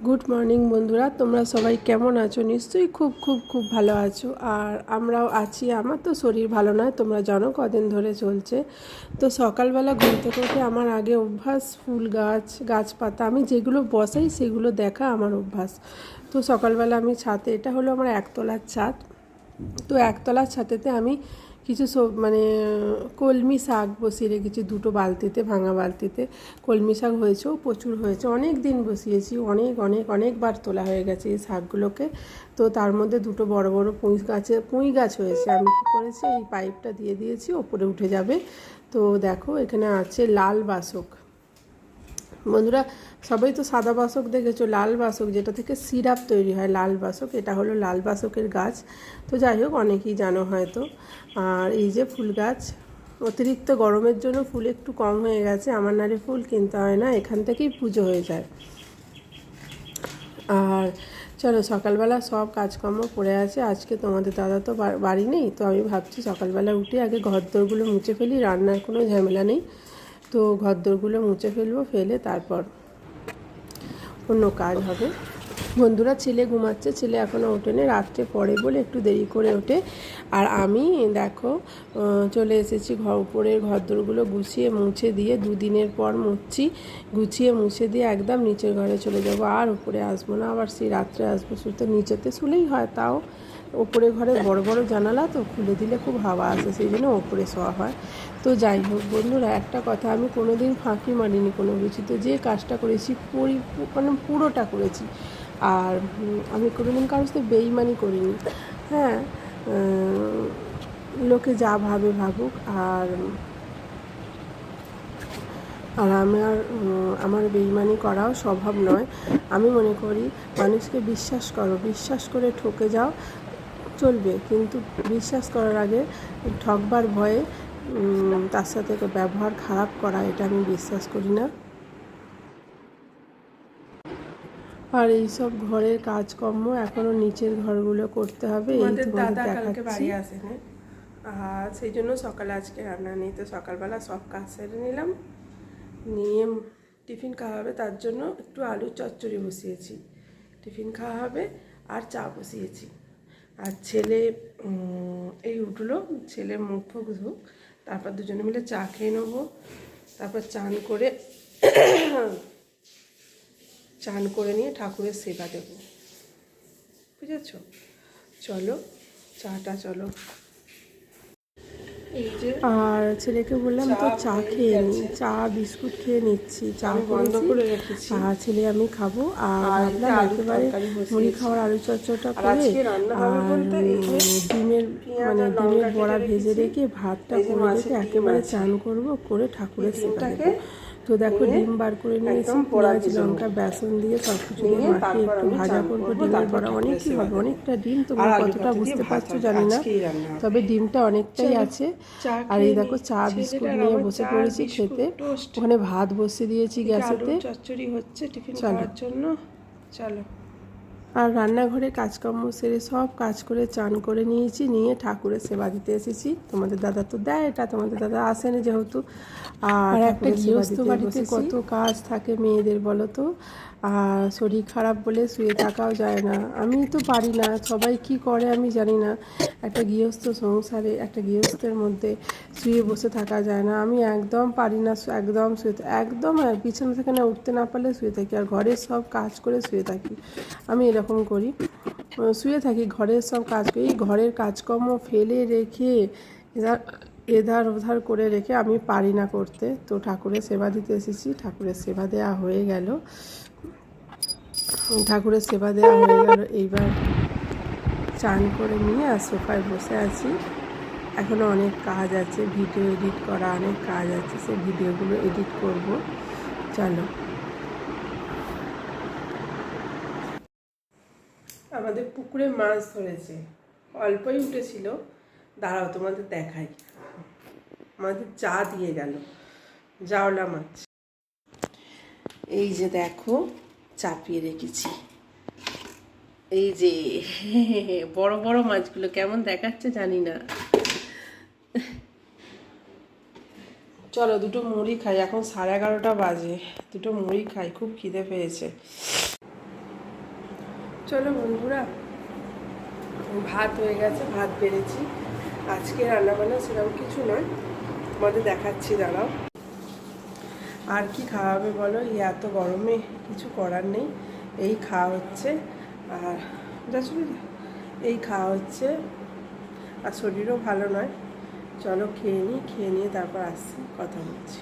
Good morning বন্ধুরা, তোমরা সবাই কেমন আছো? নিশ্চয়ই খুব খুব খুব ভালো আছো। আর আমরাও আছি। আমার তো শরীর ভালো নয়, তোমরা জানো কদিন ধরে চলছে। তো সকালবেলা ঘুম থেকে উঠে আমার আগে অভ্যাস ফুল গাছ, গাছপাতা আমি যেগুলো বসাই সেগুলো দেখা আমার অভ্যাস। তো সকালবেলা আমি ছাদে, এটা হলো আমার একতলার ছাদ, তো একতলার ছাদেতে আমি কিছু মানে কলমি শাক বসিয়ে রেখেছি দুটো বালতিতে, ভাঙা বালতিতে। কলমি শাক হয়েছেও প্রচুর হয়েছে, অনেক দিন বসিয়েছি, অনেকবার তোলা হয়ে গেছে এই শাকগুলোকে। তো তার মধ্যে দুটো বড় বড় পুঁই গাছ হয়েছে। আমি কী করেছি, এই পাইপটা দিয়ে দিয়েছি, ওপরে উঠে যাবে। তো দেখো এখানে আছে লাল বাসক। বন্ধুরা, সবাই তো সাদা বাসক দেখেছো, লাল বাসক যেটা থেকে সিরাপ তৈরি হয়, লাল বাসক, এটা হলো লাল বাসকের গাছ। তো যাই হোক, অনেকেই জানো হয়তো। আর এই যে ফুল গাছ, অতিরিক্ত গরমের জন্য ফুল একটু কম হয়ে গেছে, আমার নারে ফুল কিনতে হয় না, এখান থেকেই পুজো হয়ে যায়। আর চলো, সকালবেলা সব কাজকর্ম পড়ে আছে। আজকে তোমাদের দাদা তো বাড়ি নেই, তো আমি ভাবছি সকালবেলা উঠে আগে ঘরদোরগুলো মুছে ফেলি, রান্নার কোনো ঝামেলা নেই। তো ঘরদোরগুলো মুছে ফেলবো, ফেলে তারপর অন্য কাজ হবে। বন্ধুরা, ছেলে ঘুমাচ্ছে, ছেলে এখনও ওঠেনি, রাত্রে পড়ে বলে একটু দেরি করে ওঠে। আর আমি দেখো চলে এসেছি উপরের ঘরদোরগুলো গুছিয়ে মুছে দিয়ে, দুদিনের পর মুছছি, গুছিয়ে মুছে দিয়ে একদম নিচের ঘরে চলে যাব। আর উপরে আসবো না, আবার সেই রাত্রে আসবো শুতে। নিচেতে শুলেই হয়, তাও ওপরে ঘরে বড় বড় জানালা তো, খুলে দিলে খুব হাওয়া আসে, সেই জন্য ওপরে শোয়া হয়। তো যাই হোক বন্ধুরা, একটা কথা, আমি কোনো দিন ফাঁকি মারিনি কোনো কিছু, তো যে কাজটা করেছি মানে পুরোটা করেছি। আর আমি কোনোদিন কারোর সাথে বেইমানি করিনি। হ্যাঁ, লোকে যা ভাবে ভাবুক। আর আর আমার বেইমানি করাও স্বভাব নয়। আমি মনে করি মানুষকে বিশ্বাস করো, বিশ্বাস করে ঠকে যাও চলবে, কিন্তু বিশ্বাস করার আগে ঠকবার ভয়ে তার সাথে ব্যবহার খারাপ করা, এটা আমি বিশ্বাস করি না। আর এইসব ঘরের কাজকর্ম এখনও নিচের ঘরগুলো করতে হবে। তোমাদের দাদা কালকে বাড়ি আসেনি, আর সেই জন্য সকালে আজকে রান্না নেই। তো সকালবেলা সব কাজ সেরে নিলাম, নিয়ে টিফিন খাওয়া হবে, তার জন্য একটু আলুর চচ্চড়ি বসিয়েছি, টিফিন খাওয়া হবে। আর চা বসিয়েছি। আর ছেলে এই উঠলো, ছেলে মুখ ফুক ধুক, তারপর দুজনে মিলে চা খেয়ে নেবো। তারপর চান করে নিয়ে ঠাকুরের সেবা দেবো, বুঝেছ? চলো চাটা, চলো। আর ছেলেকে বললাম তো চা খেয়ে নি, চা বিস্কুট খেয়ে নিচ্ছি, চা বন্ধ করে রেখেছি। আর ছেলে আমি খাবো। আর ভাবলাম একেবারে মুড়ি খাওয়ার আলু চচ্চড়িটা করে, আর ডিমের বড়া ভেজে রেখে ভাতটা করে রেখে একেবারে চান করবো, করে ঠাকুরের সেবা দেবো। তো দেখো, ডিম বার করে নিয়েছি, পেঁয়াজ লঙ্কা বেসন দিয়ে সব কিছু দিয়ে মাখিয়ে একটু ভাজা করবো। ডিমের বড়া অনেকই হবে, অনেকটা ডিম, তোমরা কতটা বুঝতে পারছো জানি না, তবে ডিমটা অনেকটাই আছে। আর এই দেখো, চা বিস্কুট নিয়ে বসে পড়েছি খেতে। ওখানে ভাত বসিয়ে দিয়েছি গ্যাসেতে, চচ্চড়ি হচ্ছে টিফিন খাওয়ার জন্য। চলো। আর রান্নাঘরে কাজকর্ম সেরে সব কাজ করে চান করে নিয়েছি, নিয়ে ঠাকুরের সেবা দিতে এসেছি। তোমাদের দাদা তো দেয়, এটা তোমাদের দাদা আসেনি যেহেতু। আর একটা গৃহস্থ বাড়িতে কত কাজ থাকে মেয়েদের, বলো তো। আর শরীর খারাপ বলে শুয়ে থাকাও যায় না, আমি তো পারি না, সবাই কি করে আমি জানি না। একটা গৃহস্থ সংসারে, একটা গৃহস্থের মধ্যে শুয়ে বসে থাকা যায় না, আমি একদম পারি না, একদম একদম বিছানা থেকে না উঠতে না পারলে শুয়ে থাকি, আর ঘরের সব কাজ করে শুয়ে থাকি। আমি এরকম করি, শুয়ে থাকি, ঘরের সব কাজ করি, ঘরের কাজকর্ম ফেলে রেখে এধার ওধার করে রেখে আমি পারি না করতে। তো ঠাকুরের সেবা দিতে এসেছি, ঠাকুরের সেবা দেওয়া হয়ে গেল, এইবার চান করে নিয়ে আর সোফায় বসে আছি। এখনও অনেক কাজ আছে, ভিডিও এডিট করা অনেক কাজ আছে, সেই ভিডিওগুলো এডিট করব। চলো। আমাদের পুকুরে মাছ ধরেছে, অল্পই উঠেছিল, দাঁড়াও তোমাদের দেখাই। আমাদের চা দিয়ে গেল, জাওলা মাছ, এই যে দেখো চাপিয়ে রেখেছি, এই যে বড় বড় মাছগুলো, কেমন দেখাচ্ছে জানি না। চলো দুটো মুড়ি খাই, এখন 11:30 বাজে, দুটো মুড়ি খাই, খুব খিদে পেয়েছে। চলো বন্ধুরা, ভাত হয়ে গেছে, ভাত বেড়েছি। আজকে রান্নাবান্না সেরকম কিছু নয়, তোমাদের দেখাচ্ছি, দাঁড়াও। আর কি খাওয়াবে বলো, এই এত গরমে কিছু করার নেই, এই খাওয়া হচ্ছে। আর এই খাওয়া হচ্ছে, আর শরীরও ভালো নয়। চলো খেয়ে নিই, খেয়ে নিয়ে তারপর আসছি, কথা বলছি।